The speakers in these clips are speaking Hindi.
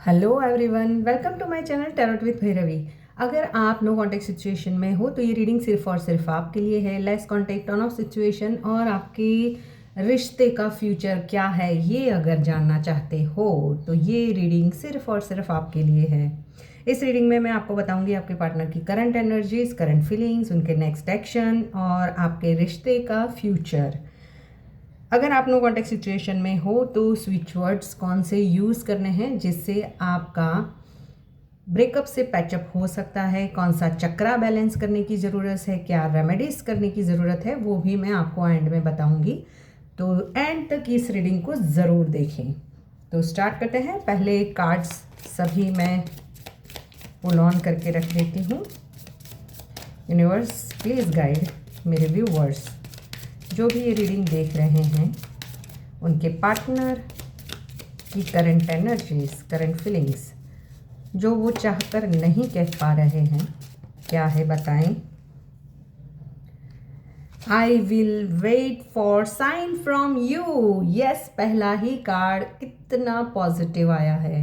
Hello everyone, welcome to my channel tarot with Bhairavi. अगर आप नो कॉन्टेक्ट सिचुएशन में हो तो ये रीडिंग सिर्फ और सिर्फ आपके लिए है। Less contact, on off situation और आपके रिश्ते का फ्यूचर क्या है ये अगर जानना चाहते हो तो ये रीडिंग सिर्फ और सिर्फ आपके लिए है। इस रीडिंग में मैं आपको बताऊंगी आपके पार्टनर की करंट एनर्जीज, करंट फीलिंग्स, उनके नेक्स्ट एक्शन और आपके रिश्ते का फ्यूचर। अगर आप नो कॉन्टेक्ट सिचुएशन में हो तो स्विच वर्ड्स कौन से यूज़ करने हैं जिससे आपका ब्रेकअप से पैचअप हो सकता है, कौन सा चक्रा बैलेंस करने की ज़रूरत है, क्या रेमेडीज़ करने की ज़रूरत है, वो भी मैं आपको एंड में बताऊंगी। तो एंड तक इस रीडिंग को ज़रूर देखें। तो स्टार्ट करते हैं। पहले कार्ड्स सभी मैं पुल ऑन करके रख देती हूँ। यूनिवर्स प्लीज़ गाइड मेरे व्यूवर्स जो भी ये रीडिंग देख रहे हैं, उनके पार्टनर की करंट एनर्जीज, करंट फीलिंग्स जो वो चाहकर नहीं कह पा रहे हैं, क्या है बताएं। I will wait for sign from you. Yes, पहला ही कार्ड कितना पॉजिटिव आया है।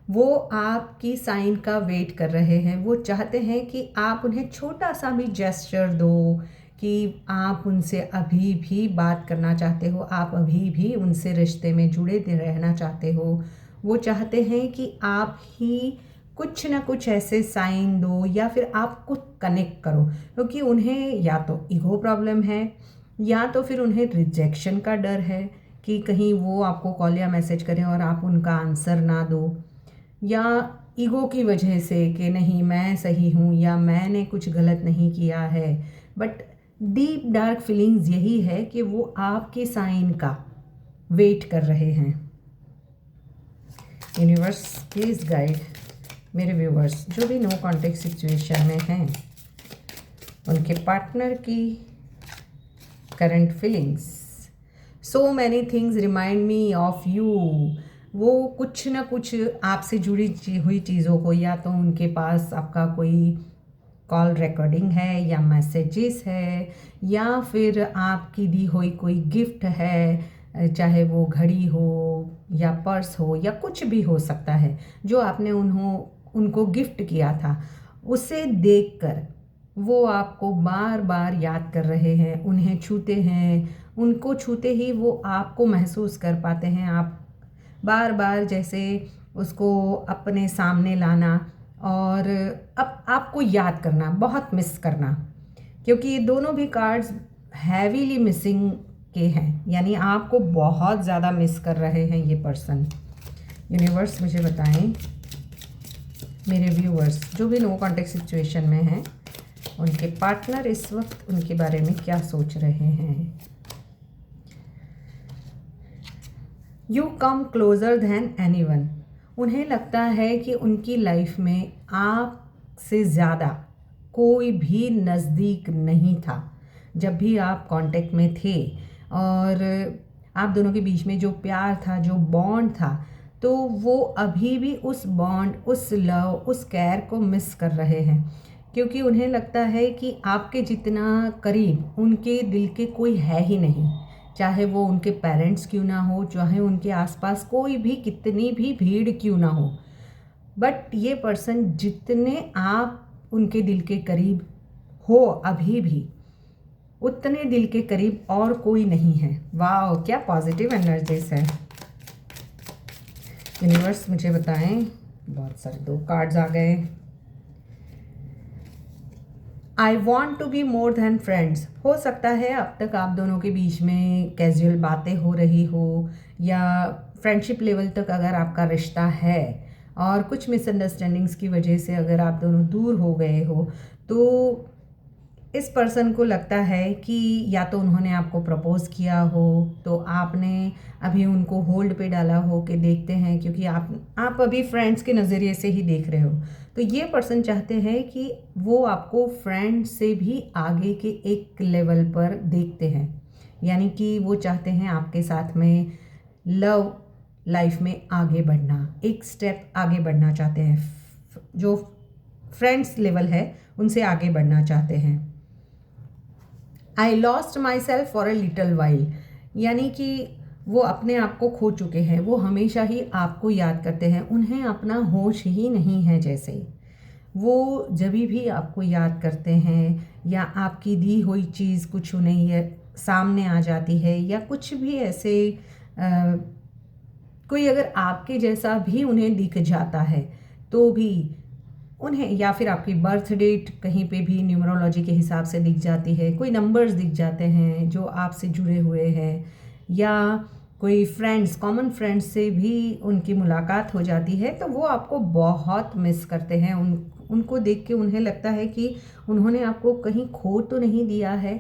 वो आपकी साइन का वेट कर रहे हैं। वो चाहते हैं कि आप उन्हें छोटा सा भी जेस्चर दो कि आप उनसे अभी भी बात करना चाहते हो, आप अभी भी उनसे रिश्ते में जुड़े रहना चाहते हो। वो चाहते हैं कि आप ही कुछ ना कुछ ऐसे साइन दो या फिर आप कुछ कनेक्ट करो, क्योंकि उन्हें या तो ईगो प्रॉब्लम है या तो फिर उन्हें रिजेक्शन का डर है कि कहीं वो आपको कॉल या मैसेज करें और आप उनका आंसर ना दो, या ईगो की वजह से कि नहीं मैं सही हूँ या मैंने कुछ गलत नहीं किया है। बट डीप डार्क फीलिंग्स यही है कि वो आपके साइन का वेट कर रहे हैं। यूनिवर्स प्लीज़ गाइड मेरे व्यूवर्स जो भी नो कॉन्टेक्ट सिचुएशन में हैं, उनके पार्टनर की current feelings. So many things remind me of you. वो कुछ ना कुछ आपसे जुड़ी हुई चीज़ों को, या तो उनके पास आपका कोई कॉल रिकॉर्डिंग है या मैसेजेस है या फिर आपकी दी हुई कोई गिफ्ट है, चाहे वो घड़ी हो या पर्स हो या कुछ भी हो सकता है जो आपने उनको गिफ्ट किया था। उसे देखकर वो आपको बार बार याद कर रहे हैं, उन्हें छूते हैं, उनको छूते ही वो आपको महसूस कर पाते हैं। आप बार बार जैसे उसको अपने सामने लाना और अब आपको याद करना, बहुत मिस करना, क्योंकि ये दोनों भी कार्ड्स हैवीली मिसिंग के हैं, यानी आपको बहुत ज़्यादा मिस कर रहे हैं ये पर्सन। यूनिवर्स मुझे बताएं मेरे व्यूअर्स जो भी नो कॉन्टेक्ट सिचुएशन में हैं, उनके पार्टनर इस वक्त उनके बारे में क्या सोच रहे हैं। You come closer than anyone. उन्हें लगता है कि उनकी लाइफ में आपसे ज़्यादा कोई भी नज़दीक नहीं था। जब भी आप कांटेक्ट में थे और आप दोनों के बीच में जो प्यार था, जो बॉन्ड था, तो वो अभी भी उस बॉन्ड, उस लव, उस केयर को मिस कर रहे हैं, क्योंकि उन्हें लगता है कि आपके जितना करीब उनके दिल के कोई है ही नहीं। चाहे वो उनके पेरेंट्स क्यों ना हो, चाहे उनके आसपास कोई भी कितनी भी भीड़ क्यों ना हो, बट ये पर्सन जितने आप उनके दिल के करीब हो अभी भी, उतने दिल के करीब और कोई नहीं है। वाह, क्या पॉजिटिव एनर्जीज है। यूनिवर्स मुझे बताएं, बहुत सारे दो कार्ड्स आ गए। I want to be more than friends. हो सकता है अब तक आप दोनों के बीच में कैजुअल बातें हो रही हो या फ्रेंडशिप लेवल तक अगर आपका रिश्ता है और कुछ मिसअंडरस्टैंडिंग्स की वजह से अगर आप दोनों दूर हो गए हो, तो इस पर्सन को लगता है कि या तो उन्होंने आपको प्रपोज़ किया हो तो आपने अभी उनको होल्ड पे डाला हो कि देखते हैं, क्योंकि आप अभी फ्रेंड्स के नज़रिए से ही देख रहे हो। तो ये पर्सन चाहते हैं कि वो आपको फ्रेंड से भी आगे के एक लेवल पर देखते हैं, यानी कि वो चाहते हैं आपके साथ में लव लाइफ में आगे बढ़ना, एक स्टेप आगे बढ़ना चाहते हैं। जो फ्रेंड्स लेवल है उनसे आगे बढ़ना चाहते हैं। I lost my self for a little while, यानी कि वो अपने आप को खो चुके हैं, वो हमेशा ही आपको याद करते हैं, उन्हें अपना होश ही नहीं है। जैसे वो जब भी आपको याद करते हैं या आपकी दी हुई चीज़ कुछ उन्हें ये सामने आ जाती है या कुछ भी ऐसे कोई अगर आपके जैसा भी उन्हें दिख जाता है तो भी उन्हें, या फिर आपकी बर्थ डेट कहीं पे भी न्यूमरोलॉजी के हिसाब से दिख जाती है, कोई नंबर्स दिख जाते हैं जो आपसे जुड़े हुए हैं, या कोई फ्रेंड्स, कॉमन फ्रेंड्स से भी उनकी मुलाकात हो जाती है, तो वो आपको बहुत मिस करते हैं। उनको देख के उन्हें लगता है कि उन्होंने आपको कहीं खो तो नहीं दिया है,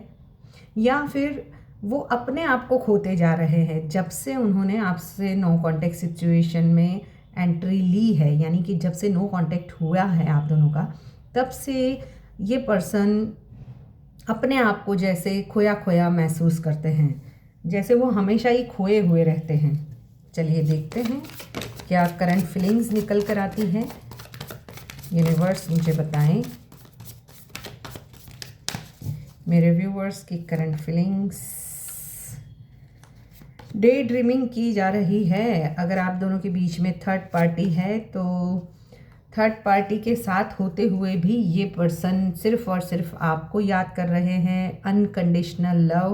या फिर वो अपने आप को खोते जा रहे हैं जब से उन्होंने आपसे नो कांटेक्ट सिचुएशन में एंट्री ली है। यानी कि जब से नो कांटेक्ट हुआ है आप दोनों का, तब से ये पर्सन अपने आप को जैसे खोया खोया महसूस करते हैं, जैसे वो हमेशा ही खोए हुए रहते हैं। चलिए देखते हैं क्या करंट फीलिंग्स निकल कर आती है। यूनिवर्स मुझे बताएं मेरे व्यूवर्स की करंट फीलिंग्स। डे ड्रीमिंग की जा रही है। अगर आप दोनों के बीच में थर्ड पार्टी है तो थर्ड पार्टी के साथ होते हुए भी ये पर्सन सिर्फ और सिर्फ आपको याद कर रहे हैं, अनकंडीशनल लव,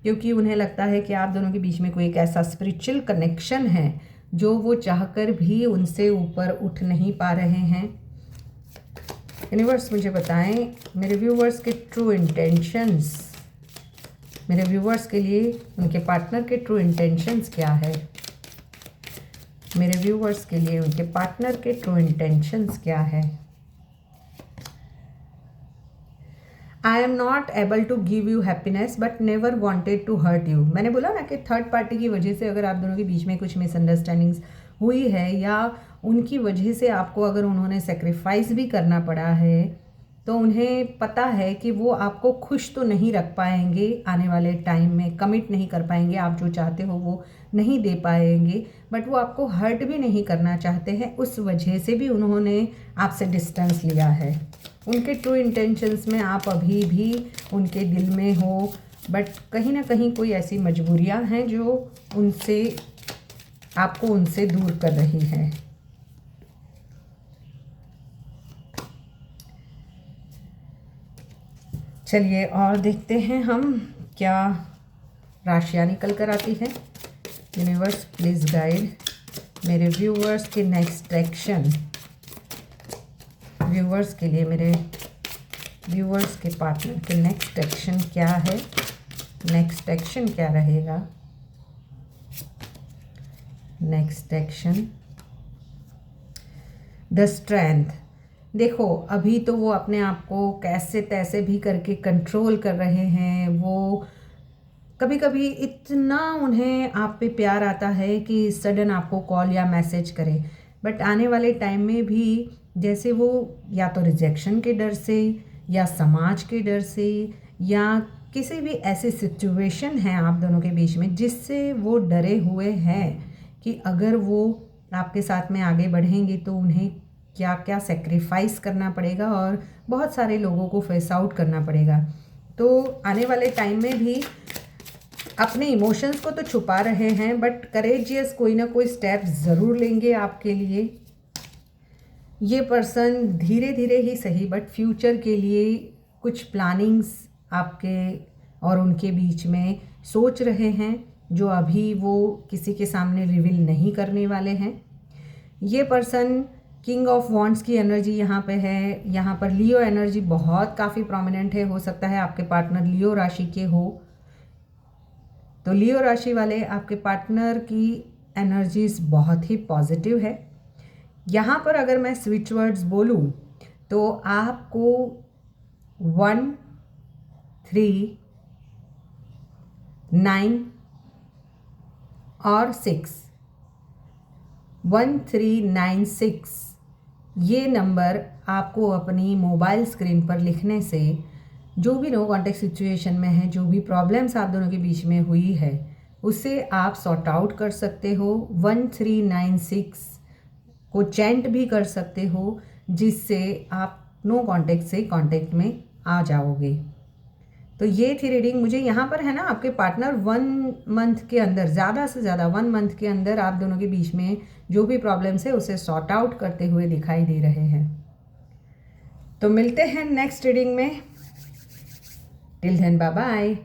क्योंकि उन्हें लगता है कि आप दोनों के बीच में कोई एक ऐसा स्पिरिचुअल कनेक्शन है जो वो चाहकर भी उनसे ऊपर उठ नहीं पा रहे हैं। यूनिवर्स मुझे बताएं मेरे व्यूवर्स के ट्रू इंटेंशंस, मेरे व्यूवर्स के लिए उनके पार्टनर के ट्रू इंटेंशंस क्या है। मेरे व्यूवर्स के लिए उनके पार्टनर के ट्रू इंटेंशंस क्या है। I am not able to give you happiness but never wanted to hurt you. मैंने बोला ना कि थर्ड पार्टी की वजह से अगर आप दोनों के बीच में कुछ मिसअंडरस्टैंडिंग्स हुई है या उनकी वजह से आपको अगर उन्होंने सेक्रीफाइस भी करना पड़ा है, तो उन्हें पता है कि वो आपको खुश तो नहीं रख पाएंगे आने वाले टाइम में, कमिट नहीं कर पाएंगे, आप जो चाहते हो वो नहीं दे पाएंगे, बट वो आपको हर्ट भी नहीं करना चाहते हैं। उस वजह से भी उन्होंने आपसे डिस्टेंस लिया है। उनके ट्रू इंटेंशंस में आप अभी भी उनके दिल में हो, बट कहीं ना कहीं कोई ऐसी मजबूरियां हैं जो उनसे आपको उनसे दूर कर रही है। चलिए और देखते हैं हम क्या राशियाँ निकल कर आती है। यूनिवर्स प्लीज़ गाइड मेरे व्यूवर्स के नेक्स्ट एक्शन, व्यूवर्स के लिए मेरे व्यूवर्स के पार्टनर के नेक्स्ट एक्शन क्या है, नेक्स्ट एक्शन क्या रहेगा। Next action the strength. देखो अभी तो वो अपने आप को कैसे तैसे भी करके कंट्रोल कर रहे हैं। वो कभी कभी इतना उन्हें आप पे प्यार आता है कि सडन आपको कॉल या मैसेज करे, बट आने वाले टाइम में भी जैसे वो या तो रिजेक्शन के डर से या समाज के डर से या किसी भी ऐसी सिचुएशन है आप दोनों के बीच में जिससे वो डरे हुए हैं कि अगर वो आपके साथ में आगे बढ़ेंगे तो उन्हें क्या क्या सेक्रीफाइस करना पड़ेगा और बहुत सारे लोगों को फेस आउट करना पड़ेगा। तो आने वाले टाइम में भी अपने इमोशंस को तो छुपा रहे हैं, बट करेजियस कोई ना कोई स्टेप ज़रूर लेंगे आपके लिए। ये पर्सन धीरे धीरे ही सही बट फ्यूचर के लिए कुछ प्लानिंग्स आपके और उनके बीच में सोच रहे हैं जो अभी वो किसी के सामने रिवील नहीं करने वाले हैं। ये पर्सन किंग ऑफ वॉन्ड्स की एनर्जी यहाँ पे है। यहाँ पर लियो एनर्जी बहुत काफ़ी प्रोमिनेंट है। हो सकता है आपके पार्टनर लियो राशि के हो, तो लियो राशि वाले आपके पार्टनर की एनर्जीज बहुत ही पॉजिटिव है। यहाँ पर अगर मैं स्विच वर्ड्स बोलूँ तो आपको 1, 3, 9 और 6, 1396 ये नंबर आपको अपनी मोबाइल स्क्रीन पर लिखने से जो भी नो कॉन्टेक्ट सिचुएशन में है, जो भी प्रॉब्लम्स आप दोनों के बीच में हुई है, उसे आप सॉर्ट आउट कर सकते हो। 1396 को चैंट भी कर सकते हो, जिससे आप नो कॉन्टेक्ट से कॉन्टेक्ट में आ जाओगे। तो ये थी रीडिंग। मुझे यहाँ पर है ना आपके पार्टनर 1 मंथ के अंदर, ज़्यादा से ज़्यादा 1 मंथ के अंदर आप दोनों के बीच में जो भी प्रॉब्लम्स है उसे सॉर्ट आउट करते हुए दिखाई दे रहे हैं। तो मिलते हैं नेक्स्ट रीडिंग में। Till then bye bye.